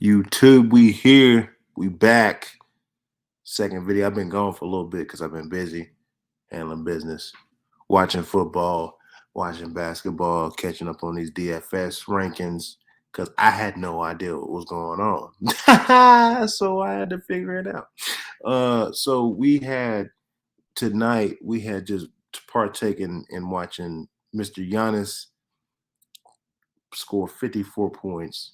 YouTube, we here. We back. Second video. I've been gone for a little bit because I've been busy handling business, watching football, watching basketball, catching up on these DFS rankings because I had no idea what was going on. So I had to figure it out. So we had tonight, we had just partaken in watching Mr. Giannis score 54 points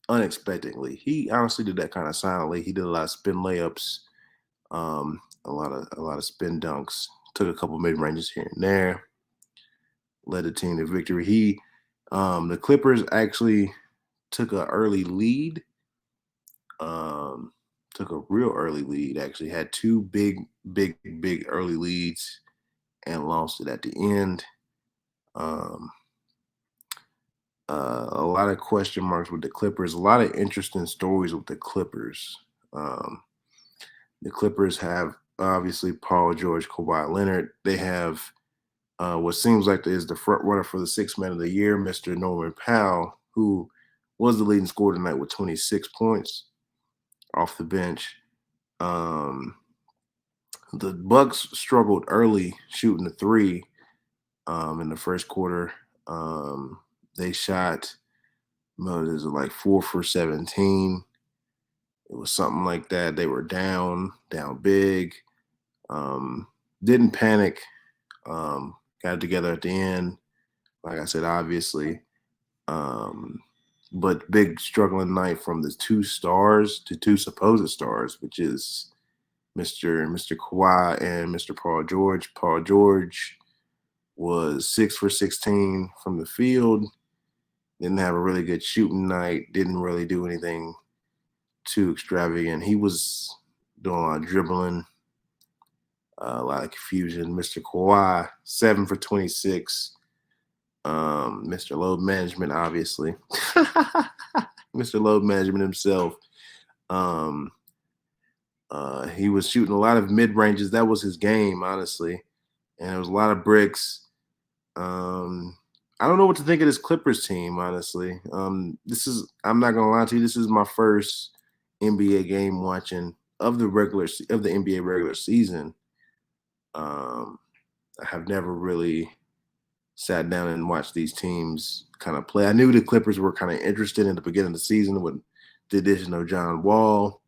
unexpectedly. He honestly did that kind of silently. He did a lot of spin layups, a lot of spin dunks. Took a couple mid ranges here and there. Led the team to victory. The Clippers actually took an early lead. Took a real early lead. Actually had two big early leads and lost it at the end. A lot of question marks with the Clippers. A lot of interesting stories with the Clippers. The Clippers have obviously Paul George, Kawhi Leonard. They have what seems like is the front runner for the sixth man of the year, Mr. Norman Powell, who was the leading scorer tonight with 26 points off the bench. The Bucks struggled early shooting the three in the first quarter. They shot, like 4 for 17. It was something like that. They were down big. Didn't panic. Got it together at the end. Like I said, obviously. But big struggling night from the two supposed stars, which is Mr. Kawhi and Mr. Paul George. Paul George was 6 for 16 from the field. Didn't have a really good shooting night. Didn't really do anything too extravagant. He was doing a lot of dribbling, a lot of confusion. Mr. Kawhi, 7 for 26. Mr. Load Management, obviously. Mr. Load Management himself. He was shooting a lot of mid ranges. That was his game, honestly. And there was a lot of bricks. I don't know what to think of this Clippers team, honestly. I'm not gonna lie to you, this is my first NBA game watching of the NBA regular season. I have never really sat down and watched these teams kind of play. I knew the Clippers were kind of interested in the beginning of the season with the addition of John Wall.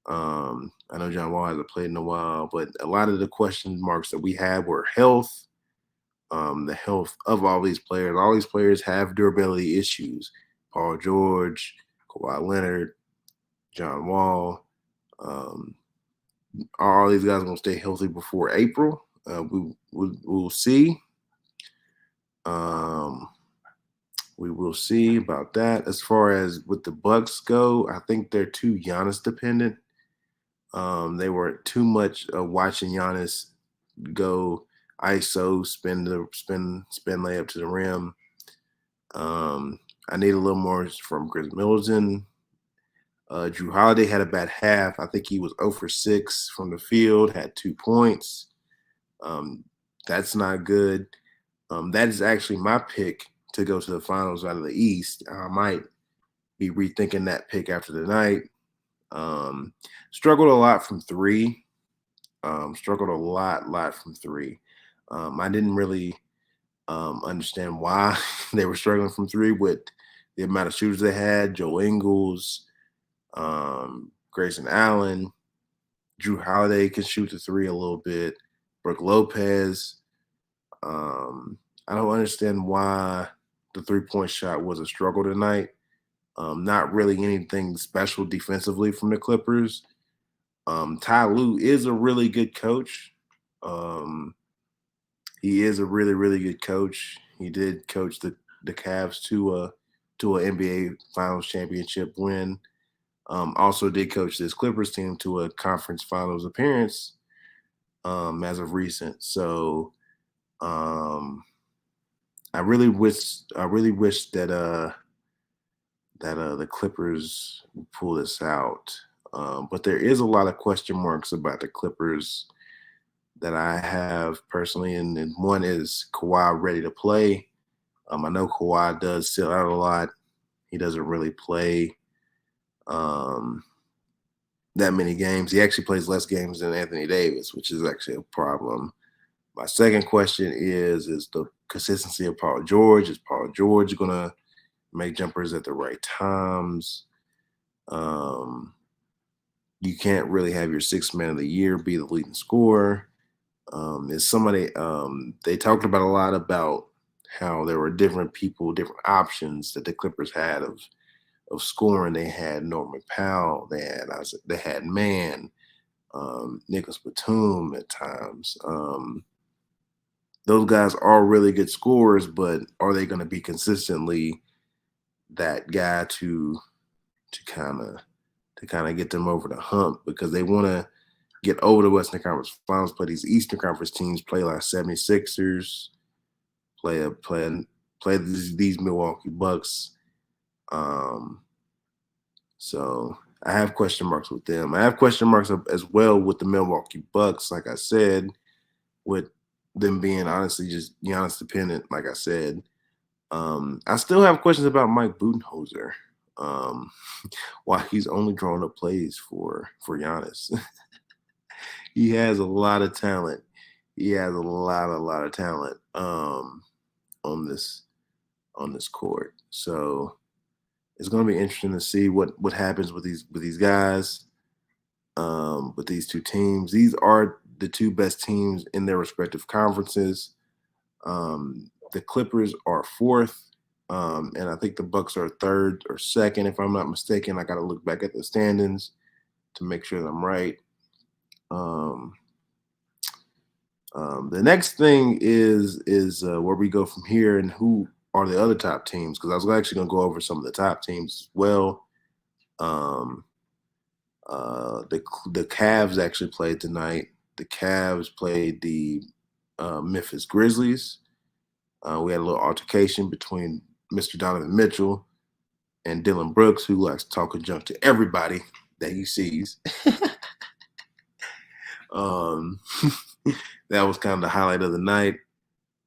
I know John Wall hasn't played in a while, but a lot of the question marks that we had were health. The health of all these players. All these players have durability issues. Paul George, Kawhi Leonard, John Wall. Are all these guys going to stay healthy before April? We'll see. We will see about that. As far as with the Bucks go, I think they're too Giannis dependent. They were too much watching Giannis go ISO, spin layup to the rim. I need a little more from Chris Middleton. Drew Holiday had a bad half. I think he was 0 for 6 from the field, had 2 points. That's not good. That is actually my pick to go to the finals out of the East. I might be rethinking that pick after the night. Struggled a lot from three. Struggled a lot from three. I didn't really understand why they were struggling from three with the amount of shooters they had. Joe Ingles, Grayson Allen, Drew Holiday can shoot the three a little bit. Brook Lopez. I don't understand why the 3-point shot was a struggle tonight. Not really anything special defensively from the Clippers. Ty Lue is a really good coach. He is a really, really good coach. He did coach the Cavs to an NBA Finals championship win. Also did coach this Clippers team to a conference finals appearance as of recent. So I really wish that the Clippers would pull this out. But there is a lot of question marks about the Clippers that I have personally, and one is Kawhi ready to play. I know Kawhi does sit out a lot. He doesn't really play um, that many games. He actually plays less games than Anthony Davis, which is actually a problem. My second question is the consistency of Paul George. Is Paul George gonna make jumpers at the right times? Um, you can't really have your sixth man of the year be the leading scorer. Is somebody they talked about a lot about how there were different people, different options that the Clippers had of scoring. They had Norman Powell, they had Mann, Nicholas Batum at times. Those guys are really good scorers, but are they going to be consistently that guy to kind of get them over the hump? Because they want to get over the Western Conference Finals, play these Eastern Conference teams, play like 76ers, play these Milwaukee Bucks. So I have question marks with them. I have question marks as well with the Milwaukee Bucks. Like I said, with them being honestly just Giannis dependent. Like I said, I still have questions about Mike Budenholzer. Um, why he's only drawing up plays for Giannis. He has a lot of talent. He has a lot of talent on this court. So it's going to be interesting to see what happens with these guys, with these two teams. These are the two best teams in their respective conferences. The Clippers are fourth, and I think the Bucks are third or second, if I'm not mistaken. I got to look back at the standings to make sure that I'm right. The next thing is where we go from here and who are the other top teams, because I was actually going to go over some of the top teams as well. The Cavs actually played tonight. The Cavs played the Memphis Grizzlies. We had a little altercation between Mr. Donovan Mitchell and Dylan Brooks, who likes talking junk to everybody that he sees. That was kind of the highlight of the night.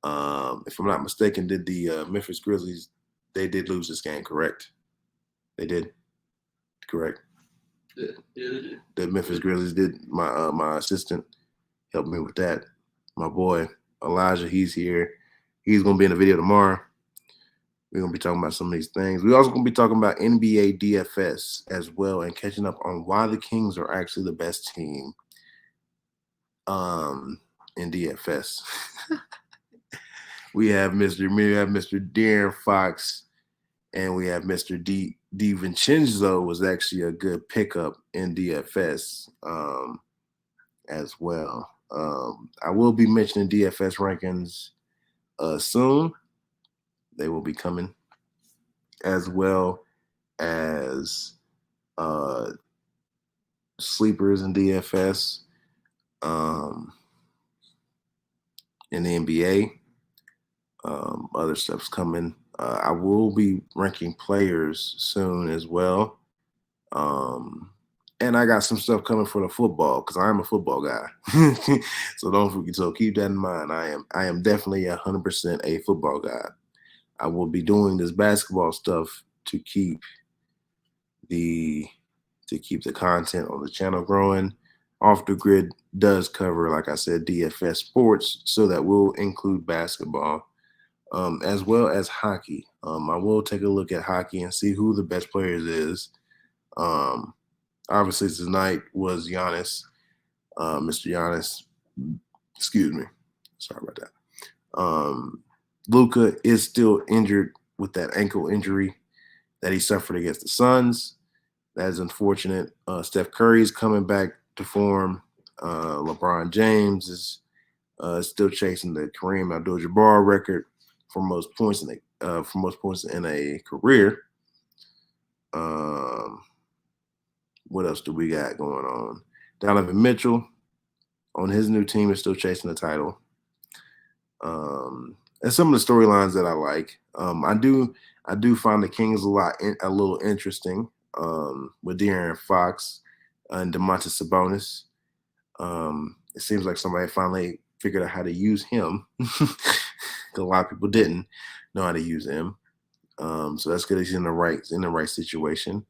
If I'm not mistaken, did the Memphis Grizzlies, they did lose this game, correct? They did, correct? Yeah, they did. The Memphis Grizzlies did. My assistant helped me with that. My boy Elijah, he's here. He's gonna be in the video tomorrow. We're gonna be talking about some of these things. We're also gonna be talking about NBA DFS as well and catching up on why the Kings are actually the best team in DFS. we have Mr. De'Aaron Fox, and we have Mr. DiVincenzo was actually a good pickup in DFS as well. I will be mentioning DFS rankings soon. They will be coming, as well as sleepers in DFS in the NBA. Other stuff's coming. I will be ranking players soon as well. And I got some stuff coming for the football because I am a football guy. So don't forget. So keep that in mind. I am definitely 100% a football guy. I will be doing this basketball stuff to keep the content on the channel growing. Off the Grid does cover, like I said, DFS sports, so that will include basketball, as well as hockey. I will take a look at hockey and see who the best players is. Obviously, tonight was Giannis, Mr. Giannis. Excuse me, sorry about that. Luka is still injured with that ankle injury that he suffered against the Suns. That is unfortunate. Steph Curry is coming back to form. LeBron James is still chasing the Kareem Abdul-Jabbar record for most points in a career. What else do we got going on? Donovan Mitchell on his new team is still chasing the title. And some of the storylines that I like. I do find the Kings a little interesting, with De'Aaron Fox and Domantas Sabonis. It seems like somebody finally figured out how to use him. A lot of people didn't know how to use him. So that's good. He's in the right situation.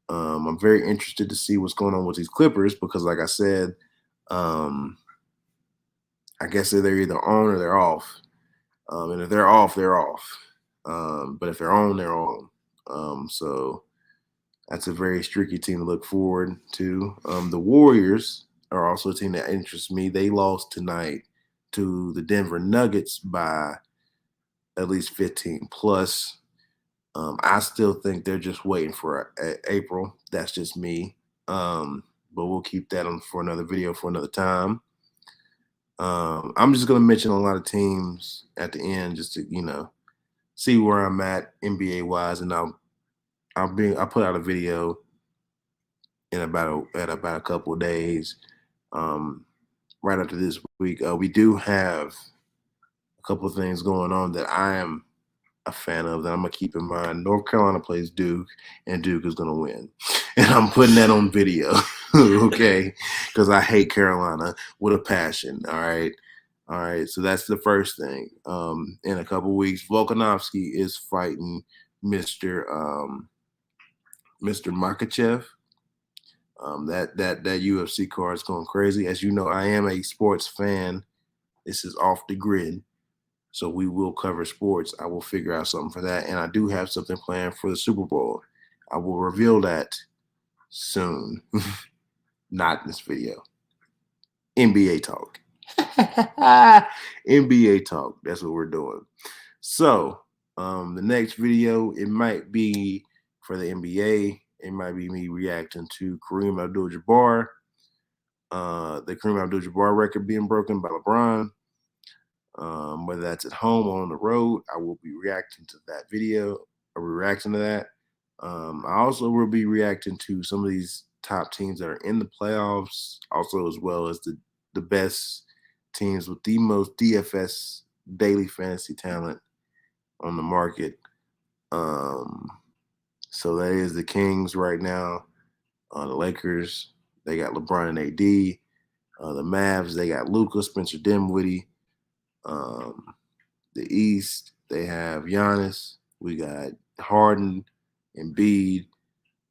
I'm very interested to see what's going on with these Clippers because, like I said, um, I guess they're either on or they're off. And if they're off, they're off. But if they're on, they're on. So that's a very streaky team to look forward to. The Warriors are also a team that interests me. They lost tonight to the Denver Nuggets by at least 15 plus. I still think they're just waiting for April. That's just me. But we'll keep that on for another video for another time. I'm just going to mention a lot of teams at the end just to, see where I'm at NBA wise, and I'll put out a video in about a couple of days. Um, right after this week, we do have a couple of things going on that I am a fan of that I'm gonna keep in mind. North Carolina plays Duke, and Duke is gonna win, and I'm putting that on video, okay? Because I hate Carolina with a passion. All right. So that's the first thing. In a couple weeks, Volkanovski is fighting Mr. Makachev. That UFC card is going crazy. As you know, I am a sports fan. This is off the grid. So we will cover sports. I will figure out something for that. And I do have something planned for the Super Bowl. I will reveal that soon. Not in this video. NBA talk. NBA talk. That's what we're doing. So the next video, it might be for the NBA. It might be me reacting to Kareem Abdul-Jabbar. The Kareem Abdul-Jabbar record being broken by LeBron. Whether that's at home or on the road, I will be reacting to that video or reacting to that. I also will be reacting to some of these top teams that are in the playoffs, also as well as the best teams with the most DFS daily fantasy talent on the market. So that is the Kings right now. The Lakers, they got LeBron and AD. The Mavs, they got Luka, Spencer Dinwiddie. The East, they have Giannis. We got Harden, Embiid.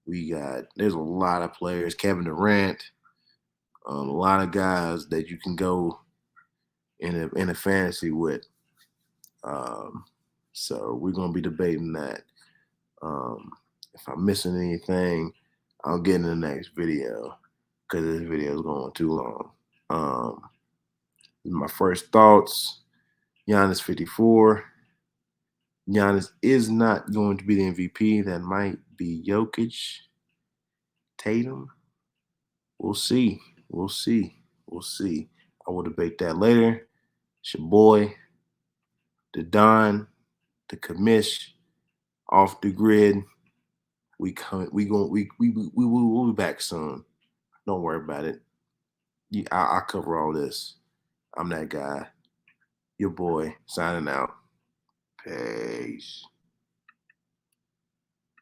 There's a lot of players. Kevin Durant. A lot of guys that you can go in a fantasy with. Um, so we're gonna be debating that. If I'm missing anything, I'll get in the next video because this video is going too long. My first thoughts: Giannis 54. Giannis is not going to be the MVP. That might be Jokic, Tatum. We'll see. We'll see. We'll see. I will debate that later. It's your boy, the Don, the commish, off the grid. We come. We'll be back soon. Don't worry about it. I'll cover all this. I'm that guy. Your boy signing out. Peace.